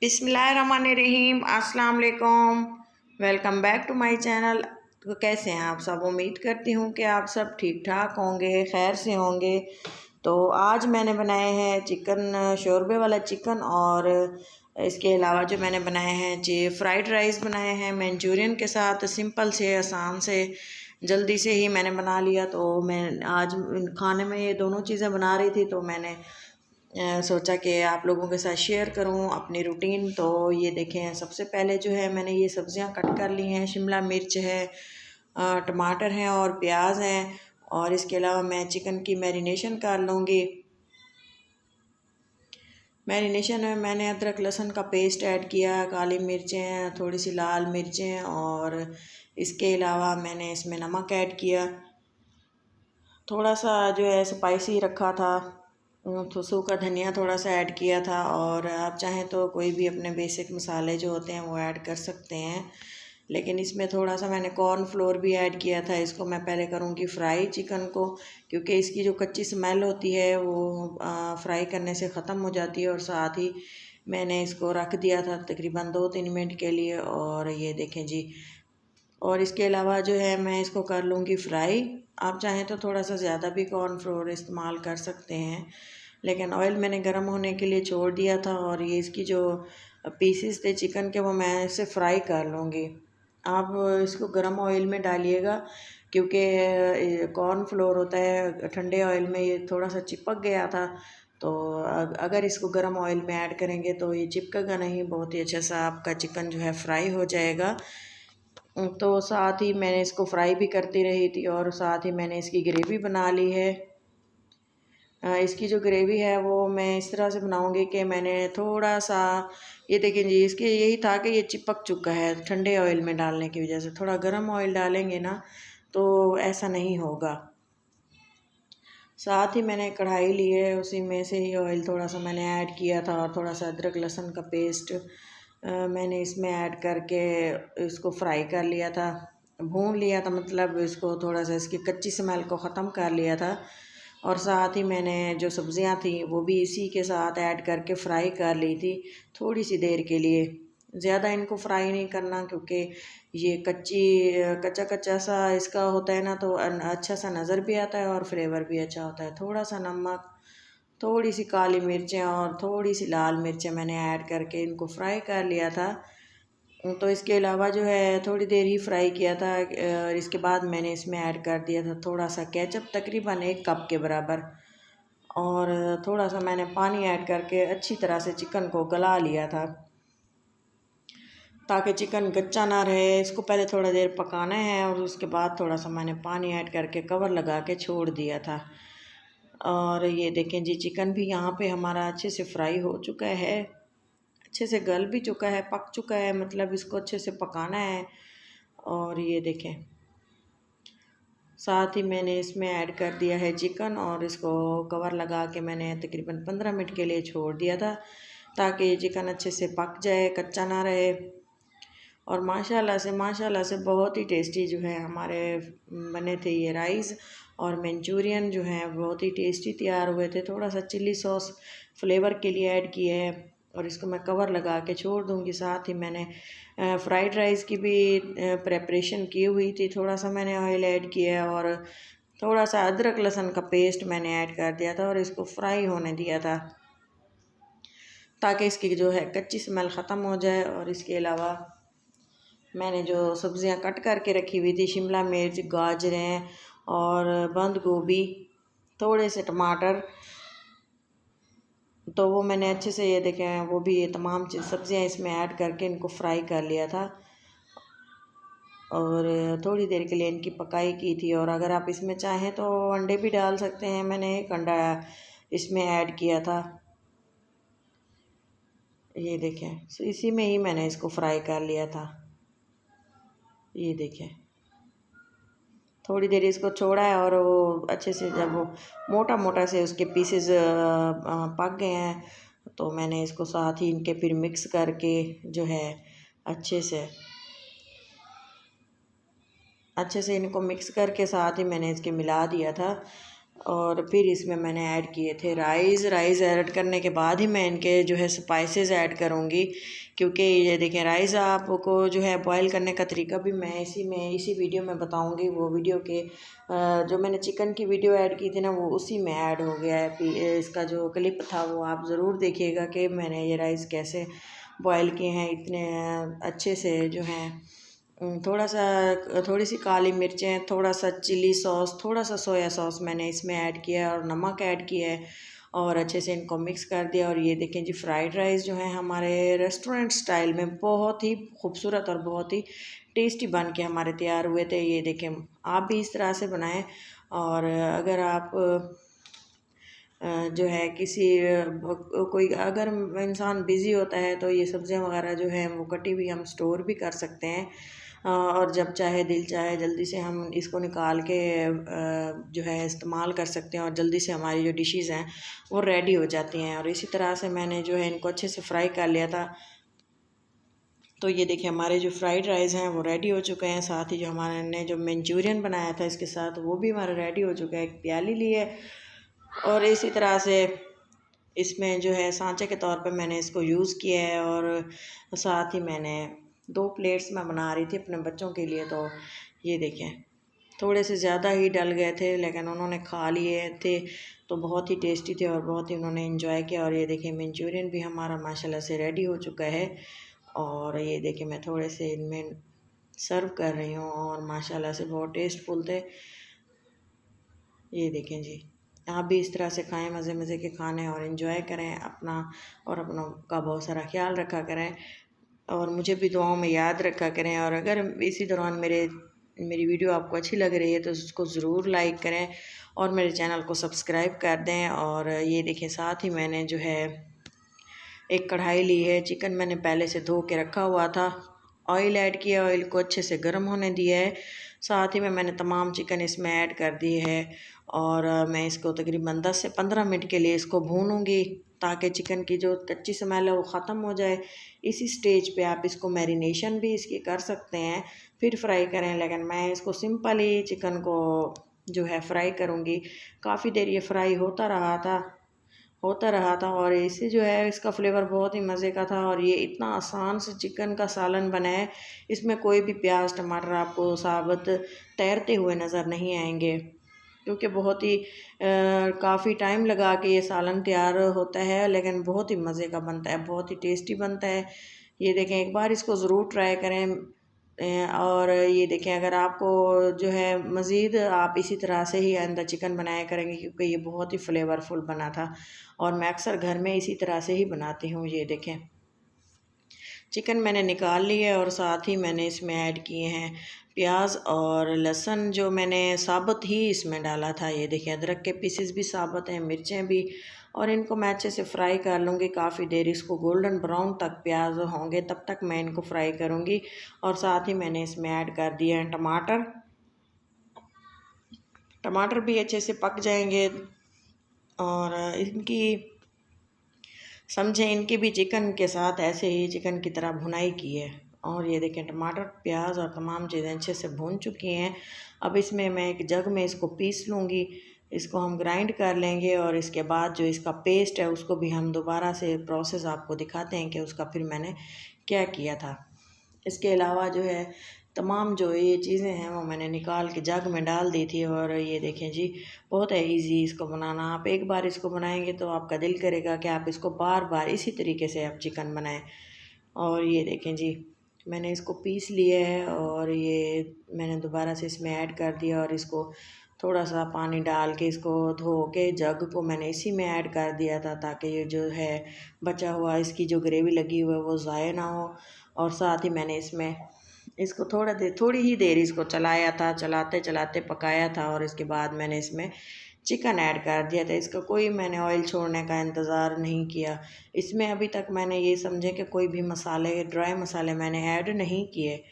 बिस्मिल्लाहिर्रहमानिर्रहीम, अस्सलाम वालेकुम। Welcome back to my channel. तो कैसे हैं आप सब? उम्मीद करती हूँ कि आप सब ठीक ठाक होंगे, खैर से होंगे। तो आज मैंने बनाए हैं चिकन, शोरबे वाला चिकन, और इसके अलावा जो मैंने बनाए हैं जी फ्राइड राइस बनाए हैं मंचूरियन के साथ। सिंपल से, आसान से, जल्दी से ही मैंने बना लिया। तो मैं आज खाने में ये दोनों चीज़ें बना रही थी, तो मैंने सोचा कि आप लोगों के साथ शेयर करूं अपनी रूटीन। तो ये देखें, सबसे पहले जो है मैंने ये सब्ज़ियां कट कर ली हैं। शिमला मिर्च है, टमाटर हैं और प्याज हैं, और इसके अलावा मैं चिकन की मैरिनेशन कर लूँगी। मैरिनेशन में मैंने अदरक लहसुन का पेस्ट ऐड किया, काली मिर्चें, थोड़ी सी लाल मिर्चें, और इसके अलावा मैंने इसमें नमक ऐड किया। थोड़ा सा जो है स्पाइसी रखा था, तो सूखा धनिया थोड़ा सा ऐड किया था। और आप चाहें तो कोई भी अपने बेसिक मसाले जो होते हैं वो ऐड कर सकते हैं, लेकिन इसमें थोड़ा सा मैंने कॉर्न फ्लोर भी ऐड किया था। इसको मैं पहले करूँगी फ्राई चिकन को, क्योंकि इसकी जो कच्ची स्मेल होती है वो फ्राई करने से ख़त्म हो जाती है। और साथ ही मैंने इसको रख दिया था तकरीबन 2-3 मिनट के लिए। और ये देखें जी, और इसके अलावा जो है मैं इसको कर लूँगी फ्राई। आप चाहें तो थोड़ा सा ज़्यादा भी कॉर्नफ्लोर इस्तेमाल कर सकते हैं, लेकिन ऑयल मैंने गर्म होने के लिए छोड़ दिया था। और ये इसकी जो पीसेस थे चिकन के, वो मैं इसे फ्राई कर लूँगी। आप इसको गर्म ऑयल में डालिएगा, क्योंकि कॉर्नफ्लोर होता है ठंडे ऑयल में, ये थोड़ा सा चिपक गया था। तो अगर इसको गर्म ऑयल में ऐड करेंगे तो ये चिपकेगा नहीं, बहुत ही अच्छा सा आपका चिकन जो है फ्राई हो जाएगा। तो साथ ही मैंने इसको फ्राई भी करती रही थी, और साथ ही मैंने इसकी ग्रेवी बना ली है। इसकी जो ग्रेवी है वो मैं इस तरह से बनाऊंगी कि मैंने थोड़ा सा, ये देखें जी, इसके यही था कि ये चिपक चुका है ठंडे ऑयल में डालने की वजह से। थोड़ा गर्म ऑयल डालेंगे ना तो ऐसा नहीं होगा। साथ ही मैंने कढ़ाई ली है, उसी में से ही ऑयल थोड़ा सा मैंने ऐड किया था, और थोड़ा सा अदरक लहसुन का पेस्ट मैंने इसमें ऐड करके इसको फ्राई कर लिया था, भून लिया था, मतलब इसको थोड़ा सा इसकी कच्ची स्मेल को ख़त्म कर लिया था। और साथ ही मैंने जो सब्ज़ियां थी वो भी इसी के साथ ऐड करके फ्राई कर ली थी थोड़ी सी देर के लिए। ज़्यादा इनको फ्राई नहीं करना, क्योंकि ये कच्चा कच्चा सा इसका होता है ना, तो अच्छा सा नज़र भी आता है और फ्लेवर भी अच्छा होता है। थोड़ा सा नमक, थोड़ी सी काली मिर्चें और थोड़ी सी लाल मिर्चें मैंने ऐड करके इनको फ्राई कर लिया था। तो इसके अलावा जो है थोड़ी देर ही फ्राई किया था, और इसके बाद मैंने इसमें ऐड कर दिया था थोड़ा सा केचप, तकरीबन 1 कप के बराबर। और थोड़ा सा मैंने पानी ऐड करके अच्छी तरह से चिकन को गला लिया था, ताकि चिकन कच्चा ना रहे। इसको पहले थोड़ा देर पकाना है, और उसके बाद थोड़ा सा मैंने पानी ऐड करके कवर लगा के छोड़ दिया था। और ये देखें जी, चिकन भी यहाँ पे हमारा अच्छे से फ्राई हो चुका है, अच्छे से गल भी चुका है, पक चुका है, मतलब इसको अच्छे से पकाना है। और ये देखें, साथ ही मैंने इसमें ऐड कर दिया है चिकन, और इसको कवर लगा के मैंने तकरीबन 15 मिनट के लिए छोड़ दिया था, ताकि ये चिकन अच्छे से पक जाए, कच्चा ना रहे। और माशाल्लाह से बहुत ही टेस्टी जो है हमारे बने थे ये राइस और मंचूरियन जो हैं, बहुत ही टेस्टी तैयार हुए थे। थोड़ा सा चिल्ली सॉस फ्लेवर के लिए ऐड किए है, और इसको मैं कवर लगा के छोड़ दूँगी। साथ ही मैंने फ्राइड राइस की भी प्रेपरेशन की हुई थी, थोड़ा सा मैंने ऑयल ऐड किया है, और थोड़ा सा अदरक लहसुन का पेस्ट मैंने ऐड कर दिया था, और इसको फ्राई होने दिया था, ताकि इसकी जो है कच्ची स्मेल ख़त्म हो जाए। और इसके अलावा मैंने जो सब्ज़ियां कट करके रखी हुई थी, शिमला मिर्च, गाजरें और बंद गोभी, थोड़े से टमाटर, तो वो मैंने अच्छे से, ये देखें, वो भी ये तमाम सब्ज़ियां इसमें ऐड करके इनको फ्राई कर लिया था, और थोड़ी देर के लिए इनकी पकाई की थी। और अगर आप इसमें चाहें तो अंडे भी डाल सकते हैं, मैंने 1 अंडा इसमें ऐड किया था। ये देखें, तो इसी में ही मैंने इसको फ्राई कर लिया था। ये देखें, थोड़ी देर इसको छोड़ा है, और वो अच्छे से जब वो मोटा मोटा से उसके पीसेस पक गए हैं, तो मैंने इसको साथ ही इनके फिर मिक्स करके जो है अच्छे से इनको मिक्स करके साथ ही मैंने इसके मिला दिया था। और फिर इसमें मैंने ऐड किए थे राइस ऐड करने के बाद ही मैं इनके जो है स्पाइसेस ऐड करूँगी, क्योंकि ये देखें राइस आपको जो है बॉईल करने का तरीका भी मैं इसी वीडियो में बताऊँगी। वो वीडियो के जो मैंने चिकन की वीडियो ऐड की थी ना, वो उसी में ऐड हो गया है। इसका जो क्लिप था वो आप ज़रूर देखिएगा कि मैंने ये राइस कैसे बॉईल किए हैं इतने अच्छे से जो हैं। थोड़ी सी काली मिर्चें, थोड़ा सा चिली सॉस, थोड़ा सा सोया सॉस मैंने इसमें ऐड किया है और नमक ऐड किया है और अच्छे से इनको मिक्स कर दिया। और ये देखें जी फ्राइड राइस जो है हमारे रेस्टोरेंट स्टाइल में बहुत ही खूबसूरत और बहुत ही टेस्टी बन के हमारे तैयार हुए थे। ये देखें आप भी इस तरह से बनाएं। और अगर आप जो है कोई अगर इंसान बिज़ी होता है तो ये सब्ज़ियाँ वगैरह जो है वो कटी हुई हम स्टोर भी कर सकते हैं। और जब चाहे दिल चाहे जल्दी से हम इसको निकाल के जो है इस्तेमाल कर सकते हैं और जल्दी से हमारी जो डिशेज़ हैं वो रेडी हो जाती हैं। और इसी तरह से मैंने जो है इनको अच्छे से फ्राई कर लिया था। तो ये देखिए हमारे जो फ्राइड राइस हैं वो रेडी हो चुके हैं। साथ ही जो हमारे ने जो मंचूरियन बनाया था इसके साथ वो भी हमारा रेडी हो चुका है। एक प्याली ली है और इसी तरह से इसमें जो है सांचे के तौर पे मैंने इसको यूज़ किया है। और साथ ही मैंने 2 प्लेट्स में बना रही थी अपने बच्चों के लिए। तो ये देखें थोड़े से ज़्यादा ही डल गए थे लेकिन उन्होंने खा लिए थे तो बहुत ही टेस्टी थे और बहुत ही उन्होंने एंजॉय किया। और ये देखें मंचूरियन भी हमारा माशाल्लाह से रेडी हो चुका है। और ये देखें मैं थोड़े से इनमें सर्व कर रही हूँ और माशाल्लाह से बहुत टेस्टफुल थे। ये देखें जी आप भी इस तरह से खाएं, मज़े मज़े के खाने और इन्जॉय करें अपना और अपनों का बहुत सारा ख्याल रखा करें और मुझे भी दुआओं में याद रखा करें। और अगर इसी दौरान मेरी वीडियो आपको अच्छी लग रही है तो उसको ज़रूर लाइक करें और मेरे चैनल को सब्सक्राइब कर दें। और ये देखें साथ ही मैंने जो है एक कढ़ाई ली है, चिकन मैंने पहले से धो के रखा हुआ था, ऑयल ऐड किया, ऑयल को अच्छे से गर्म होने दिया है। साथ ही में मैंने तमाम चिकन इसमें ऐड कर दी है और मैं इसको तकरीबन 10 से 15 मिनट के लिए इसको भूनूंगी ताकि चिकन की जो कच्ची स्मेल है वो ख़त्म हो जाए। इसी स्टेज पे आप इसको मैरिनेशन भी इसकी कर सकते हैं फिर फ्राई करें, लेकिन मैं इसको सिंपल ही चिकन को जो है फ्राई करूँगी। काफ़ी देर ये फ्राई होता रहा था और इससे जो है इसका फ्लेवर बहुत ही मज़े का था। और ये इतना आसान से चिकन का सालन बना है, इसमें कोई भी प्याज टमाटर आपको साबुत तैरते हुए नज़र नहीं आएंगे, क्योंकि बहुत ही काफ़ी टाइम लगा के ये सालन तैयार होता है, लेकिन बहुत ही मज़े का बनता है, बहुत ही टेस्टी बनता है। ये देखें एक बार इसको ज़रूर ट्राई करें। और ये देखें अगर आपको जो है मज़ीद आप इसी तरह से ही आइंदा चिकन बनाया करेंगे, क्योंकि ये बहुत ही फ्लेवरफुल बना था और मैं अक्सर घर में इसी तरह से ही बनाती हूँ। ये देखें चिकन मैंने निकाल लिया है और साथ ही मैंने इसमें ऐड किए हैं प्याज और लहसुन, जो मैंने साबुत ही इसमें डाला था। ये देखिए अदरक के पीसेस भी साबुत हैं, मिर्चें भी, और इनको मैं अच्छे से फ्राई कर लूँगी काफ़ी देर। इसको गोल्डन ब्राउन तक प्याज होंगे तब तक मैं इनको फ्राई करूँगी। और साथ ही मैंने इसमें ऐड कर दिए हैं टमाटर भी अच्छे से पक जाएंगे और इनकी भी चिकन के साथ ऐसे ही चिकन की तरह भुनाई की है। और ये देखें टमाटर प्याज और तमाम चीज़ें अच्छे से भून चुकी हैं। अब इसमें मैं एक जग में इसको पीस लूँगी, इसको हम ग्राइंड कर लेंगे और इसके बाद जो इसका पेस्ट है उसको भी हम दोबारा से प्रोसेस आपको दिखाते हैं कि उसका फिर मैंने क्या किया था। इसके अलावा जो है तमाम जो ये चीज़ें हैं वो मैंने निकाल के जग में डाल दी थी। और ये देखें जी बहुत है इजी इसको बनाना। आप एक बार इसको बनाएंगे तो आपका दिल करेगा कि आप इसको बार बार इसी तरीके से आप चिकन बनाएं। और ये देखें जी मैंने इसको पीस लिया है और ये मैंने दोबारा से इसमें ऐड कर दिया और इसको थोड़ा सा पानी डाल के इसको धो के जग को मैंने इसी में ऐड कर दिया था, ताकि ये जो है बचा हुआ इसकी जो ग्रेवी लगी हुई है वो ज़ाया ना हो। और साथ ही मैंने इसमें इसको थोड़ी ही देर इसको चलाया था, चलाते चलाते पकाया था और इसके बाद मैंने इसमें चिकन ऐड कर दिया था। इसका कोई मैंने ऑयल छोड़ने का इंतज़ार नहीं किया। इसमें अभी तक मैंने ये समझे कि कोई भी मसाले ड्राई मसाले मैंने ऐड नहीं किए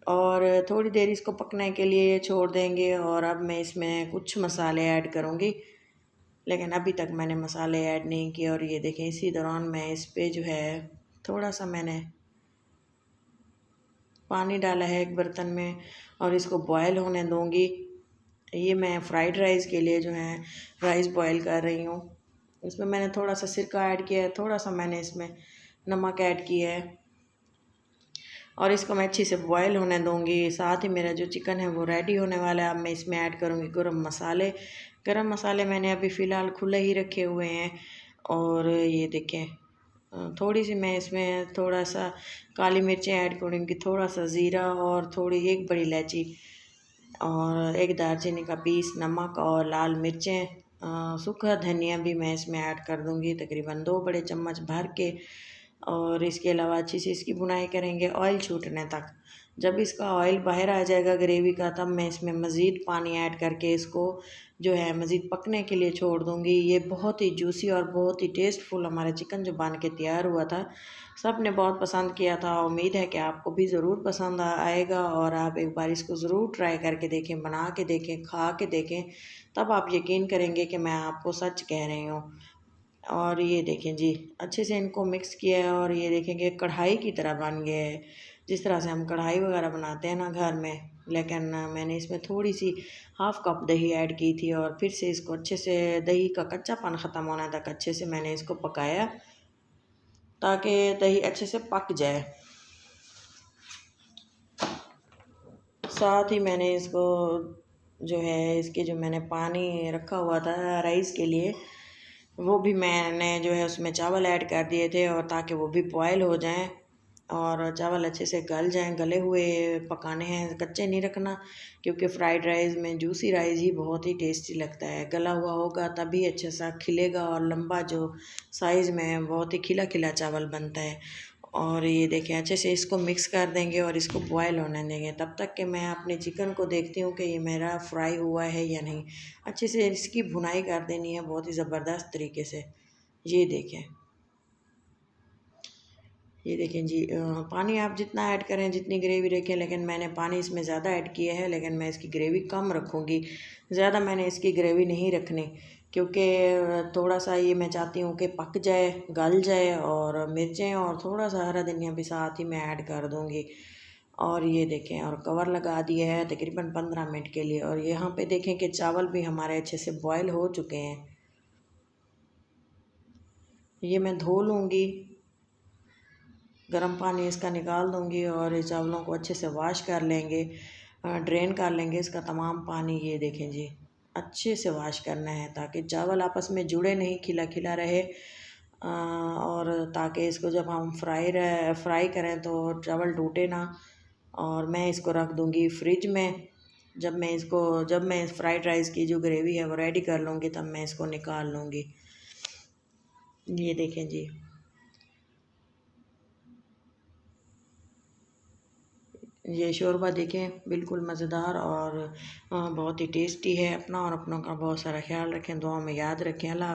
और थोड़ी देर इसको पकने के लिए छोड़ देंगे। और अब मैं इसमें कुछ मसाले ऐड करूँगी, लेकिन अभी तक मैंने मसाले ऐड नहीं किए। और ये देखें इसी दौरान मैं इस पर जो है थोड़ा सा मैंने पानी डाला है एक बर्तन में और इसको बॉयल होने दूँगी। ये मैं फ्राइड राइस के लिए जो है राइस बॉईल कर रही हूँ। इसमें मैंने थोड़ा सा सिरका ऐड किया है, थोड़ा सा मैंने इसमें नमक ऐड किया है और इसको मैं अच्छी से बॉईल होने दूँगी। साथ ही मेरा जो चिकन है वो रेडी होने वाला है। अब मैं इसमें ऐड करूँगी गरम मसाले। गरम मसाले मैंने अभी फ़िलहाल खुले ही रखे हुए हैं। और ये देखें, थोड़ी सी मैं इसमें थोड़ा सा काली मिर्चें ऐड करूँगी, थोड़ा सा ज़ीरा और थोड़ी एक बड़ी इलायची और एक दालचीनी का पीस, नमक और लाल मिर्चें, सूखा धनिया भी मैं इसमें ऐड कर दूँगी तकरीबन 2 बड़े चम्मच भर के। और इसके अलावा अच्छी से इसकी भुनाई करेंगे ऑयल छूटने तक। जब इसका ऑयल बाहर आ जाएगा ग्रेवी का, तब मैं इसमें मज़ीद पानी ऐड करके इसको जो है मज़ीद पकने के लिए छोड़ दूँगी। ये बहुत ही जूसी और बहुत ही टेस्टफुल हमारा चिकन जो बन के तैयार हुआ था, सब ने बहुत पसंद किया था। उम्मीद है कि आपको भी ज़रूर पसंद आएगा और आप एक बार इसको ज़रूर ट्राई करके देखें, बना के देखें, खा के देखें, तब आप यकीन करेंगे कि मैं आपको सच कह रही हूँ। और ये देखें जी, अच्छे से इनको मिक्स किया है और ये देखेंगे कढ़ाई की तरह बन गया है, जिस तरह से हम कढ़ाई वगैरह बनाते हैं ना घर में। लेकिन मैंने इसमें थोड़ी सी हाफ़ कप दही ऐड की थी और फिर से इसको अच्छे से दही का कच्चापन ख़त्म होने तक अच्छे से मैंने इसको पकाया ताकि दही अच्छे से पक जाए। साथ ही मैंने इसको जो है इसके जो मैंने पानी रखा हुआ था राइस के लिए, वो भी मैंने जो है उसमें चावल ऐड कर दिए थे और ताकि वो भी बॉयल हो जाएं और चावल अच्छे से गल जाएं। गले हुए पकाने हैं, कच्चे नहीं रखना, क्योंकि फ्राइड राइस में जूसी राइस ही बहुत ही टेस्टी लगता है। गला हुआ होगा तभी अच्छा सा खिलेगा और लंबा जो साइज़ में बहुत ही खिला खिला चावल बनता है। और ये देखें, अच्छे से इसको मिक्स कर देंगे और इसको बॉयल होने देंगे तब तक कि मैं अपने चिकन को देखती हूँ कि ये मेरा फ्राई हुआ है या नहीं। अच्छे से इसकी भुनाई कर देनी है बहुत ही ज़बरदस्त तरीके से। ये देखें, ये देखें जी, पानी आप जितना ऐड करें, जितनी ग्रेवी रखें, लेकिन मैंने पानी इसमें ज़्यादा ऐड किया है, लेकिन मैं इसकी ग्रेवी कम रखूँगी। ज़्यादा मैंने इसकी ग्रेवी नहीं रखनी, क्योंकि थोड़ा सा ये मैं चाहती हूँ कि पक जाए, गल जाए। और मिर्चें और थोड़ा सा हरा धनिया भी साथ ही मैं ऐड कर दूँगी। और ये देखें, और कवर लगा दिया है तकरीबन 15 मिनट के लिए। और यहाँ पे देखें कि चावल भी हमारे अच्छे से बॉयल हो चुके हैं। ये मैं धो लूँगी, गर्म पानी इसका निकाल दूँगी और ये चावलों को अच्छे से वॉश कर लेंगे, ड्रेन कर लेंगे इसका तमाम पानी। ये देखें जी, अच्छे से वॉश करना है ताकि चावल आपस में जुड़े नहीं, खिला खिला रहे। और ताकि इसको जब हम फ्राई करें तो चावल टूटे ना। और मैं इसको रख दूँगी फ्रिज में। जब मैं फ्राइड राइस की जो ग्रेवी है वो रेडी कर लूँगी, तब मैं इसको निकाल लूँगी। ये देखें जी, ये शोरबा देखें, बिल्कुल मज़ेदार और बहुत ही टेस्टी है। अपना और अपनों का बहुत सारा ख्याल रखें, दुआ में याद रखें। अल्लाह।